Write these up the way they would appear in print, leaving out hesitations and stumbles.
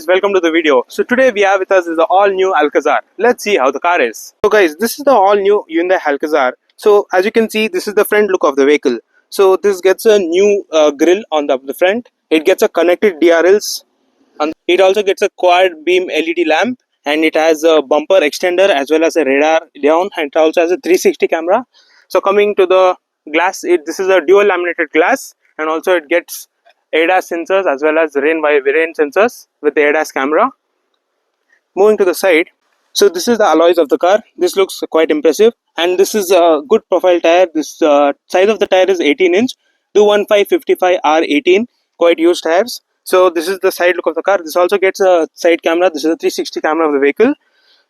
welcome to the video. So today we have with us is the all new Alcazar. Let's see how the car is. So guys, this is the all new Hyundai Alcazar. So as you can see, this is the front look of the vehicle. So this gets a new grille on the front. It gets a connected DRLs, and it also gets a quad beam LED lamp, and it has a bumper extender as well as a radar down, and it also has a 360 camera. So coming to the glass, this is a dual laminated glass, and also it gets ADAS sensors as well as rain sensors with the ADAS camera. Moving to the side, so this is the alloys of the car. This looks quite impressive, and this is a good profile tire. This size of the tire is 18-inch 215/55 R18, quite used tires. So this is the side look of the car. This also gets a side camera. This is a 360 camera of the vehicle.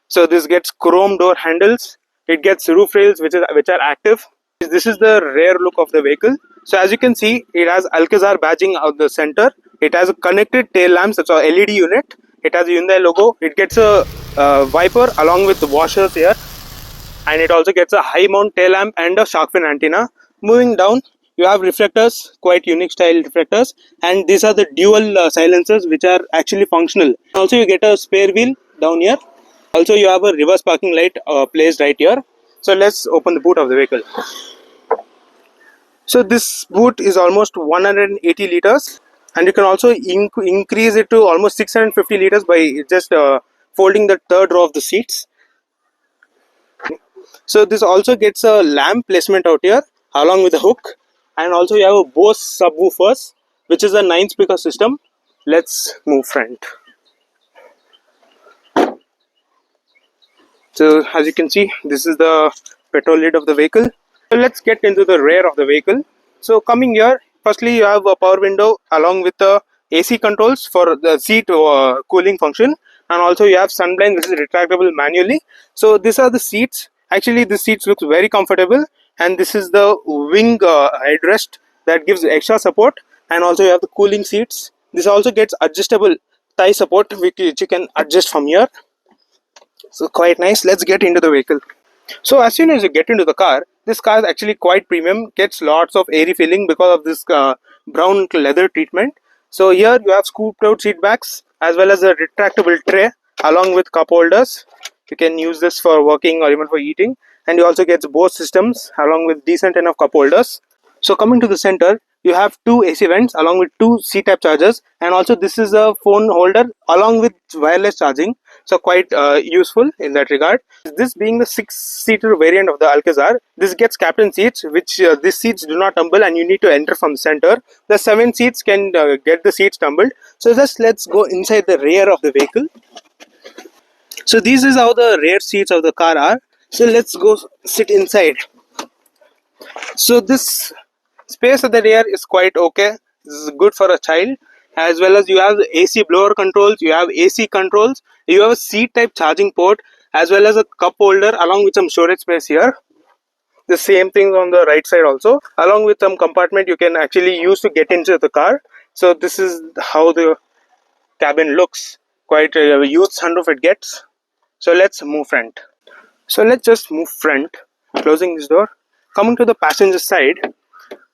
So this gets chrome door handles. It gets roof rails which are active. This is the rear look of the vehicle. So as you can see, it has Alcazar badging out the center. It has a connected tail lamps. It's a LED unit. It has a Hyundai logo. It gets a wiper along with the washers here, and it also gets a high mount tail lamp and a shark fin antenna. Moving down, you have reflectors, quite unique style reflectors, and these are the dual silencers which are actually functional. Also you get a spare wheel down here. Also you have a reverse parking light placed right here. So let's open the boot of the vehicle. So this boot is almost 180 liters, and you can also increase it to almost 650 liters by just folding the third row of the seats. So this also gets a lamp placement out here along with a hook, and also you have a Bose subwoofers, which is a 9-speaker system. Let's move front. So as you can see, this is the petrol lid of the vehicle. So let's get into the rear of the vehicle. So coming here, firstly you have a power window along with the AC controls for the seat cooling function, and also you have sunblind which is retractable manually. So these are the seats. Actually the seats looks very comfortable, and this is the wing headrest that gives extra support, and also you have the cooling seats. This also gets adjustable thigh support which you can adjust from here. So quite nice. Let's get into the vehicle. So as soon as you get into the car, this car is actually quite premium, gets lots of airy feeling because of this brown leather treatment. So here you have scooped out seat backs as well as a retractable tray along with cup holders. You can use this for working or even for eating, and you also get Bose systems along with decent enough cup holders. So coming to the center, you have two AC vents along with two C-type chargers, and also this is a phone holder along with wireless charging. So quite useful in that regard. This being the 6-seater variant of the Alcazar, this gets captain seats, which these seats do not tumble, and you need to enter from the center. The 7 seats can get the seats tumbled. So just let's go inside the rear of the vehicle. So this is how the rear seats of the car are. So let's go sit inside. So this space at the rear is quite okay. This is good for a child, as well as you have the AC blower controls, you have AC controls, you have a seat type charging port as well as a cup holder along with some storage space here. The same thing on the right side also, along with some compartment you can actually use to get into the car. So this is how the cabin looks. Quite a huge sunroof it gets. So let's move front. So let's just move front, closing this door. Coming to the passenger side,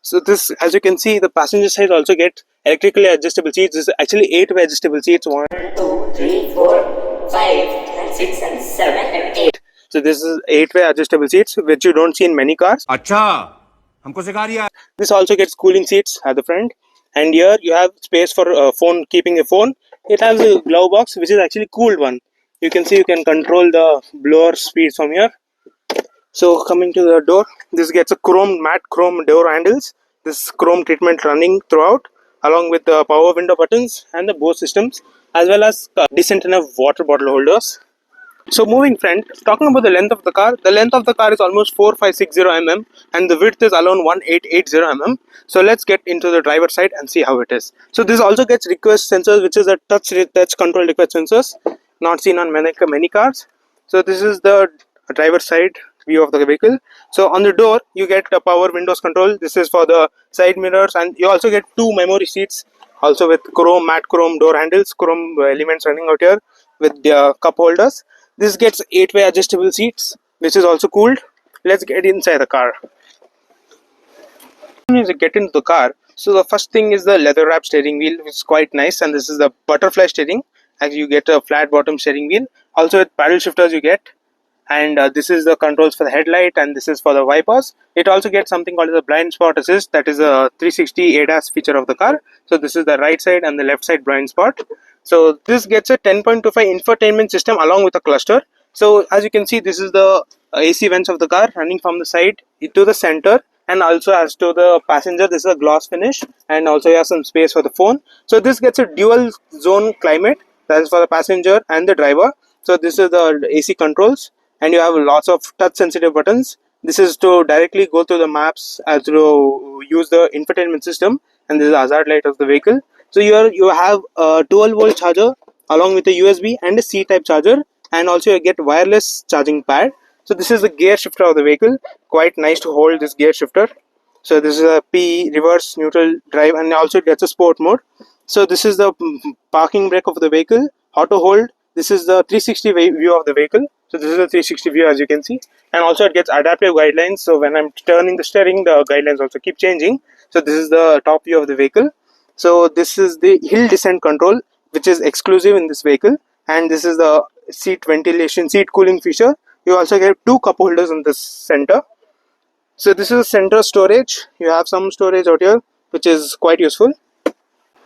so this, as you can see, the passenger side also gets electrically adjustable seats. This is actually 8-way adjustable seats. 1, 2, 3, 4, 5, and 6, and 7, and 8. So this is 8-way adjustable seats, which you don't see in many cars. Acha, humko sikha diya. This also gets cooling seats at the front, and here you have space for phone, keeping a phone. It has a glove box, which is actually cooled one. You can see you can control the blower speeds from here. So coming to the door, this gets a matte chrome door handles. This chrome treatment running throughout, along with the power window buttons and the Bose systems, as well as decent enough water bottle holders. So moving front, talking about the length of the car is almost 4560 mm, and the width is around 1880 mm. So let's get into the driver side and see how it is. So this also gets request sensors, which is a touch control request sensors, not seen on many cars. So this is the driver side view of the vehicle. So on the door you get a power windows control. This is for the side mirrors, and you also get 2 memory seats, also with matte chrome door handles, chrome elements running out here with the cup holders. This gets 8-way adjustable seats, which is also cooled. Let's get inside the car. As you get into the car, so the first thing is the leather wrap steering wheel, which is quite nice, and this is the butterfly steering. as you get a flat bottom steering wheel. Also with paddle shifters you get, and this is the controls for the headlight, and this is for the wipers. It also gets something called as a blind spot assist, that is a 360 ADAS feature of the car. So this is the right side and the left side blind spot. So this gets a 10.25 infotainment system along with a cluster. So as you can see, this is the AC vents of the car running from the side to the center, and also as to the passenger, this is a gloss finish, and also you have some space for the phone. So this gets a dual zone climate, that is for the passenger and the driver. So this is the AC controls, and you have lots of touch sensitive buttons. This is to directly go to the maps, as to use the infotainment system, and this is the hazard light of the vehicle. So here you have a 12-volt charger along with a USB and a C type charger, and also you get wireless charging pad. So this is the gear shifter of the vehicle. Quite nice to hold this gear shifter. So this is a P, reverse, neutral, drive, and also it gets a sport mode. So this is the parking brake of the vehicle, auto hold. This is the 360 view of the vehicle. So this is a 360 view, as you can see, and also it gets adaptive guidelines. So when I'm turning the steering, the guidelines also keep changing. So this is the top view of the vehicle. So this is the hill descent control, which is exclusive in this vehicle, and this is the seat ventilation, seat cooling feature. You also get two cup holders in this center. So this is center storage. You have some storage out here, which is quite useful.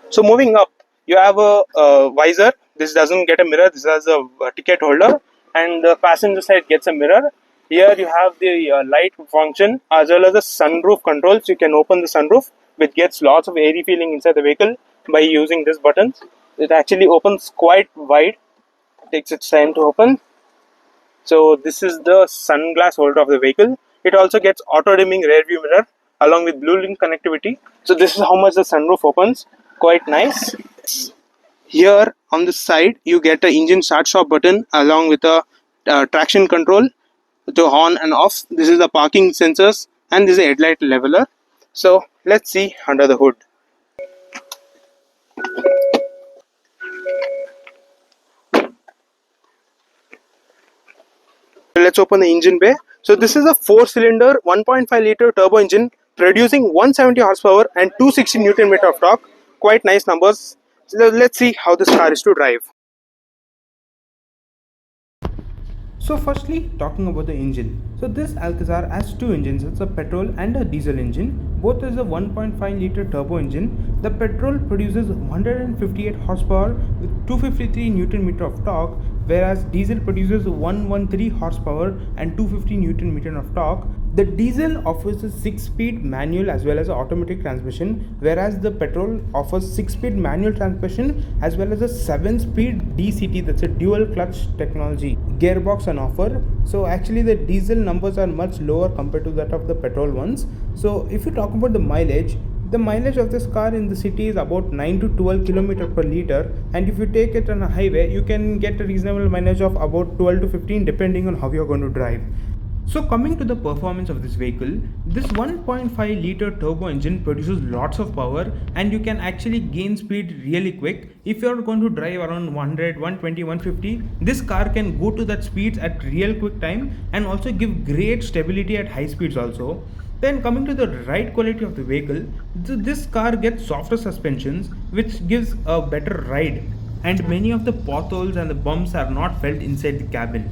So moving up, you have a visor. This doesn't get a mirror. This has a ticket holder, and the passenger side gets a mirror. Here you have the light function as well as the sunroof controls. You can open the sunroof, which gets lots of airy feeling inside the vehicle by using this button. It actually opens quite wide. It takes its time to open. So this is the sunglass holder of the vehicle. It also gets auto dimming rear view mirror along with blue link connectivity. So this is how much the sunroof opens. Quite nice. Here on the side you get a engine start stop button along with a traction control to on and off. This is the parking sensors, and this is a headlight leveler. So let's see under the hood. Let's open the engine bay. So this is a 4-cylinder 1.5 liter turbo engine producing 170 horsepower and 260 Newton meter of torque. Quite nice numbers. So let's see how this car is to drive. So firstly, talking about the engine. So this Alcazar has two engines. It's a petrol and a diesel engine. Both is a 1.5 liter turbo engine. The petrol produces 158 horsepower with 253 Newton meter of torque, whereas diesel produces 113 horsepower and 250 Newton meter of torque. The diesel offers a 6-speed manual as well as an automatic transmission, whereas the petrol offers 6-speed manual transmission as well as a 7-speed DCT, that's a dual clutch technology gearbox on offer. So actually the diesel numbers are much lower compared to that of the petrol ones. So if you talk about the mileage of this car in the city is about 9 to 12 km per liter, and if you take it on a highway you can get a reasonable mileage of about 12 to 15 depending on how you are going to drive. So coming to the performance of this vehicle, this 1.5 liter turbo engine produces lots of power, and you can actually gain speed really quick. If you are going to drive around 100, 120, 150, this car can go to that speeds at real quick time and also give great stability at high speeds also. Then coming to the ride quality of the vehicle, this car gets softer suspensions which gives a better ride, and many of the potholes and the bumps are not felt inside the cabin.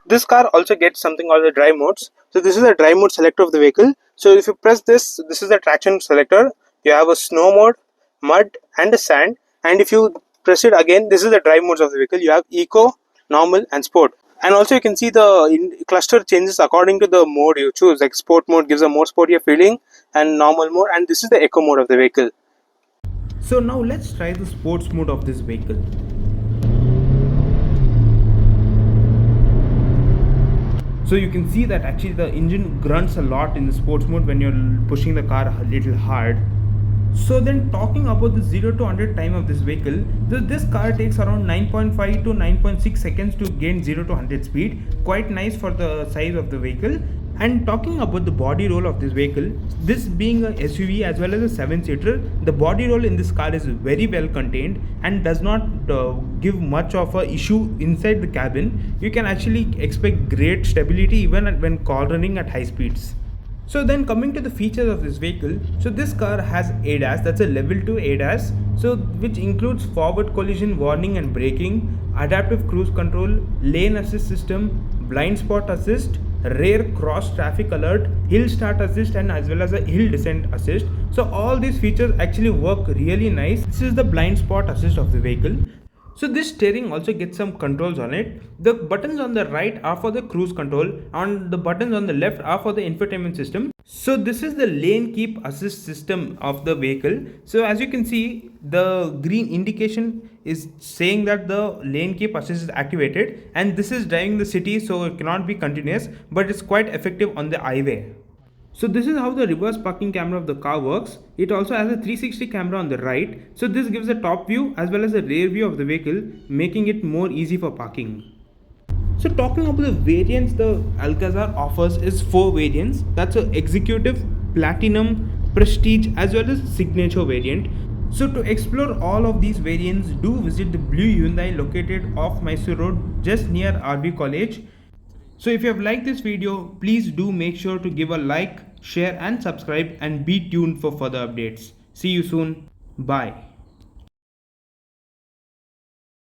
This car also gets something called the drive modes. So this is the drive mode selector of the vehicle. So if you press this, this is the traction selector. You have a snow mode, mud, and a sand. And if you press it again, this is the drive modes of the vehicle. You have eco, normal, and sport. And also you can see the cluster changes according to the mode you choose. Like sport mode gives a more sportier feeling, and normal mode, and this is the eco mode of the vehicle. So now let's try the sports mode of this vehicle. So you can see that actually the engine grunts a lot in the sports mode when you're pushing the car a little hard. So then talking about the 0 to 100 time of this vehicle, this car takes around 9.5 to 9.6 seconds to gain 0 to 100 speed. Quite nice for the size of the vehicle. And talking about the body roll of this vehicle, this being a SUV as well as a 7-seater, the body roll in this car is very well contained and does not give much of a issue inside the cabin. You can actually expect great stability even when cornering at high speeds. So then coming to the features of this vehicle, so this car has ADAS, that's a level 2 ADAS. so which includes forward collision warning and braking, adaptive cruise control, lane assist system, blind spot assist, rear cross traffic alert, hill start assist, and as well as a hill descent assist. So all these features actually work really nice. This is the blind spot assist of the vehicle. So this steering also gets some controls on it. The buttons on the right are for the cruise control and the buttons on the left are for the infotainment system. So this is the lane keep assist system of the vehicle. So as you can see, the green indication is saying that the lane keep assist is activated, and this is driving the city, so it cannot be continuous, but it's quite effective on the highway. So this is how the reverse parking camera of the car works. It also has a 360 camera on the right. So this gives a top view as well as a rear view of the vehicle, making it more easy for parking. So talking about the variants the Alcazar offers is 4 variants. That's a executive, platinum, prestige as well as signature variant. So to explore all of these variants, do visit the blue Hyundai located off Mysore Road just near RV College. So if you have liked this video, please do make sure to give a like, share and subscribe, and be tuned for further updates. See you soon. Bye.